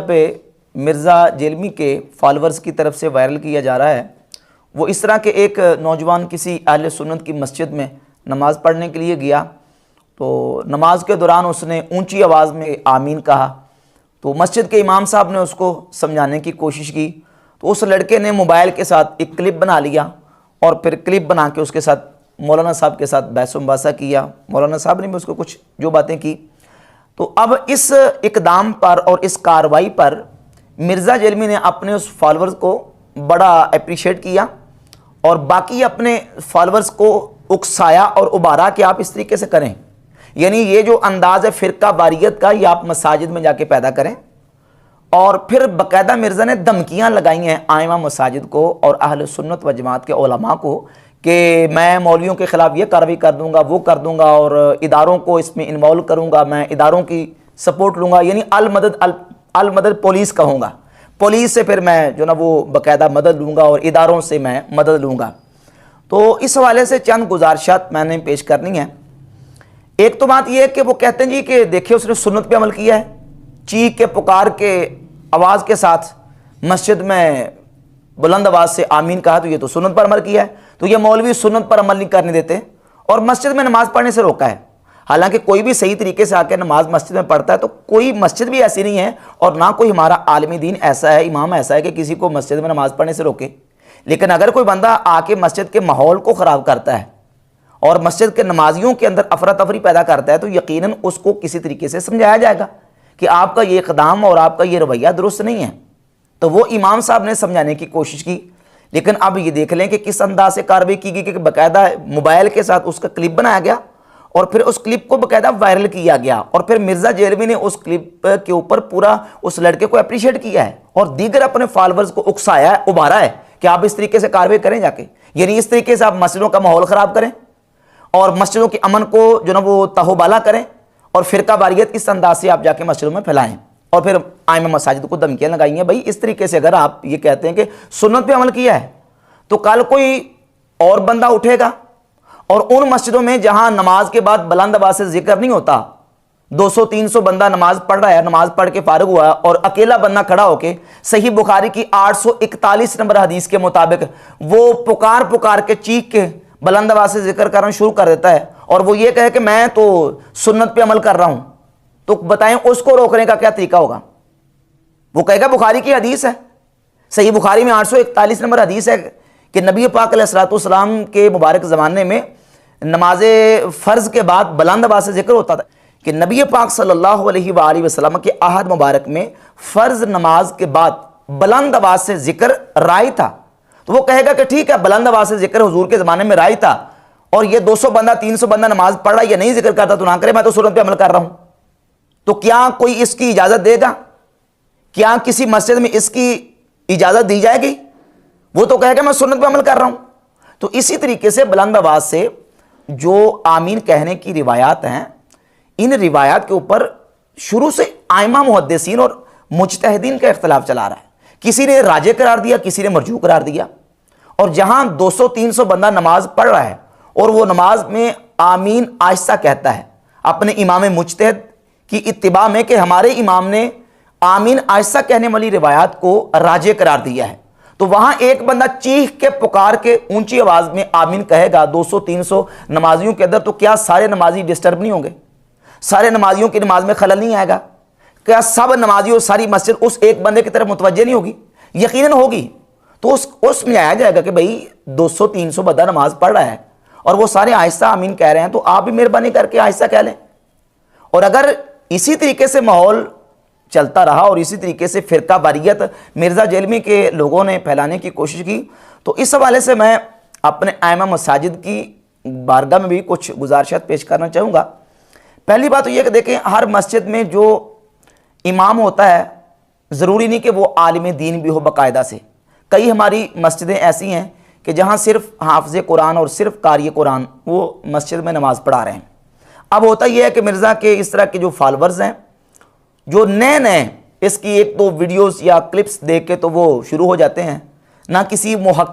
پہ مرزا جیلمی کے فالورز کی طرف سے وائرل کیا جا رہا ہے۔ وہ اس طرح کہ ایک نوجوان کسی اہل سنت کی مسجد میں نماز پڑھنے کے لیے گیا، تو نماز کے دوران اس نے اونچی آواز میں آمین کہا، تو مسجد کے امام صاحب نے اس کو سمجھانے کی کوشش کی، تو اس لڑکے نے موبائل کے ساتھ ایک کلپ بنا لیا اور پھر کلپ بنا کے اس کے ساتھ مولانا صاحب کے ساتھ بحث و مباحثہ کیا۔ مولانا صاحب نے بھی اس کو کچھ جو باتیں کی، تو اب اس اقدام پر اور اس کارروائی پر مرزا جیلمی نے اپنے اس فالورز کو بڑا اپریشیٹ کیا اور باقی اپنے فالورز کو اکسایا اور ابھارا کہ آپ اس طریقے سے کریں، یعنی یہ جو انداز ہے فرقہ واریت کا یہ آپ مساجد میں جا کے پیدا کریں۔ اور پھر باقاعدہ مرزا نے دھمکیاں لگائی ہیں آئمہ مساجد کو اور اہل سنت و جماعت کے علماء کو کہ میں مولویوں کے خلاف یہ کارروائی کر دوں گا، وہ کر دوں گا، اور اداروں کو اس میں انوالو کروں گا، میں اداروں کی سپورٹ لوں گا، یعنی المدد پولیس کہوں گا، پولیس سے پھر میں جو نا وہ باقاعدہ مدد لوں گا اور اداروں سے میں مدد لوں گا۔ تو اس حوالے سے چند گزارشات میں نے پیش کرنی ہیں۔ ایک تو بات یہ ہے کہ وہ کہتے ہیں جی کہ دیکھیں اس نے سنت پہ عمل کیا ہے، چیخ کے پکار کے آواز کے ساتھ مسجد میں بلند آواز سے آمین کہا، تو یہ تو سنت پر عمل کیا ہے، تو یہ مولوی سنت پر عمل نہیں کرنے دیتے اور مسجد میں نماز پڑھنے سے روکا ہے۔ حالانکہ کوئی بھی صحیح طریقے سے آ کے نماز مسجد میں پڑھتا ہے، تو کوئی مسجد بھی ایسی نہیں ہے اور نہ کوئی ہمارا عالم دین ایسا ہے، امام ایسا ہے کہ کسی کو مسجد میں نماز پڑھنے سے روکے۔ لیکن اگر کوئی بندہ آ کے مسجد کے ماحول کو خراب کرتا ہے اور مسجد کے نمازیوں کے اندر افراتفری پیدا کرتا ہے، تو یقیناً اس کو کسی طریقے سے سمجھایا جائے گا کہ آپ کا یہ اقدام اور آپ کا یہ رویہ درست نہیں ہے۔ تو وہ امام صاحب نے سمجھانے کی کوشش کی، لیکن اب یہ دیکھ لیں کہ کس انداز سے کارروائی کی گئی کہ باقاعدہ موبائل کے ساتھ اس کا کلپ بنایا گیا اور پھر اس کلپ کو باقاعدہ وائرل کیا گیا، اور پھر مرزا جیلمی نے اس کلپ کے اوپر پورا اس لڑکے کو اپریشیٹ کیا ہے اور دیگر اپنے فالورز کو اکسایا ہے، ابھارا ہے کہ آپ اس طریقے سے کارروائی کریں جا کے، یعنی اس طریقے سے آپ مسجدوں کا ماحول خراب کریں اور مسجدوں کے امن کو جو نا وہ تہو بالا کریں اور فرقہ واریت اس انداز سے آپ جا کے مسجدوں میں پھیلائیں، اور پھر آئمہ مساجد کو دھمکیاں لگائی ہیں۔ بھائی اس طریقے سے اگر آپ یہ کہتے ہیں کہ سنت پہ عمل کیا ہے، تو کل کوئی اور بندہ اٹھے گا اور ان مسجدوں میں جہاں نماز کے بعد بلند آواز سے ذکر نہیں ہوتا، 200-300 بندہ نماز پڑھ رہا ہے، نماز پڑھ کے فارغ ہوا اور اکیلا بندہ کھڑا ہو کے صحیح بخاری کی 841 نمبر حدیث کے مطابق وہ پکار کے چیخ کے بلند آواز سے ذکر کرنا شروع کر دیتا ہے اور وہ یہ کہے کہ میں تو سنت پہ عمل کر رہا ہوں، تو بتائیں اس کو روکنے کا کیا طریقہ ہوگا؟ وہ کہے گا بخاری کی حدیث ہے، صحیح بخاری میں 841 نمبر حدیث ہے کہ نبی پاک علیہ الصلوۃ والسلام کے مبارک زمانے میں نماز فرض کے بعد بلند آواز سے ذکر ہوتا تھا، کہ نبی پاک صلی اللہ علیہ وآلہ وسلم کے عہد مبارک میں فرض نماز کے بعد بلند آواز سے ذکر رائج تھا۔ تو وہ کہے گا کہ ٹھیک ہے بلند آواز سے ذکر حضور کے زمانے میں رائج تھا، اور یہ 200 بندہ 300 بندہ نماز پڑھ رہا ہے، یہ نہیں ذکر کرتا تو نہ کرے، میں تو سنت پہ عمل کر رہا ہوں۔ تو کیا کوئی اس کی اجازت دے گا؟ کیا کسی مسجد میں اس کی اجازت دی جائے گی؟ وہ تو کہے گا میں سنت پہ عمل کر رہا ہوں۔ تو اسی طریقے سے بلند آواز سے جو آمین کہنے کی روایات ہیں، ان روایات کے اوپر شروع سے آئمہ محدثین اور مجتہدین کا اختلاف چلا رہا ہے، کسی نے راجح قرار دیا، کسی نے مرجوح قرار دیا، اور جہاں 200-300 بندہ نماز پڑھ رہا ہے اور وہ نماز میں آمین آہستہ کہتا ہے اپنے امام مجتہد کی اتباع میں کہ ہمارے امام نے آمین آہستہ کہنے والی روایات کو راجح قرار دیا ہے، تو وہاں ایک بندہ چیخ کے پکار کے اونچی آواز میں آمین کہے گا 200-300 نمازیوں کے اندر، تو کیا سارے نمازی ڈسٹرب نہیں ہوں گے؟ سارے نمازیوں کی نماز میں خلل نہیں آئے گا؟ کیا سب نمازی اور ساری مسجد اس ایک بندے کی طرف متوجہ نہیں ہوگی؟ یقیناً ہوگی۔ تو اس میں آیا جائے گا کہ بھئی 200-300 بندہ نماز پڑھ رہا ہے اور وہ سارے آہستہ آمین کہہ رہے ہیں، تو آپ بھی مہربانی کر کے آہستہ کہہ لیں۔ اور اگر اسی طریقے سے ماحول چلتا رہا اور اسی طریقے سے فرقہ واریت مرزا جیلمی کے لوگوں نے پھیلانے کی کوشش کی، تو اس حوالے سے میں اپنے ائمہ مساجد کی بارگاہ میں بھی کچھ گزارشات پیش کرنا چاہوں گا۔ پہلی بات تو یہ کہ دیکھیں، ہر مسجد میں جو امام ہوتا ہے ضروری نہیں کہ وہ عالم دین بھی ہو باقاعدہ سے۔ کئی ہماری مسجدیں ایسی ہیں کہ جہاں صرف حافظ قرآن اور صرف قاری قرآن وہ مسجد میں نماز پڑھا رہے ہیں۔ اب ہوتا یہ ہے کہ مرزا کے اس طرح کے جو فالورز ہیں، جو نئے اس کی ایک دو ویڈیوز یا کلپس دیکھ کے تو وہ شروع ہو جاتے ہیں، نہ کسی محقق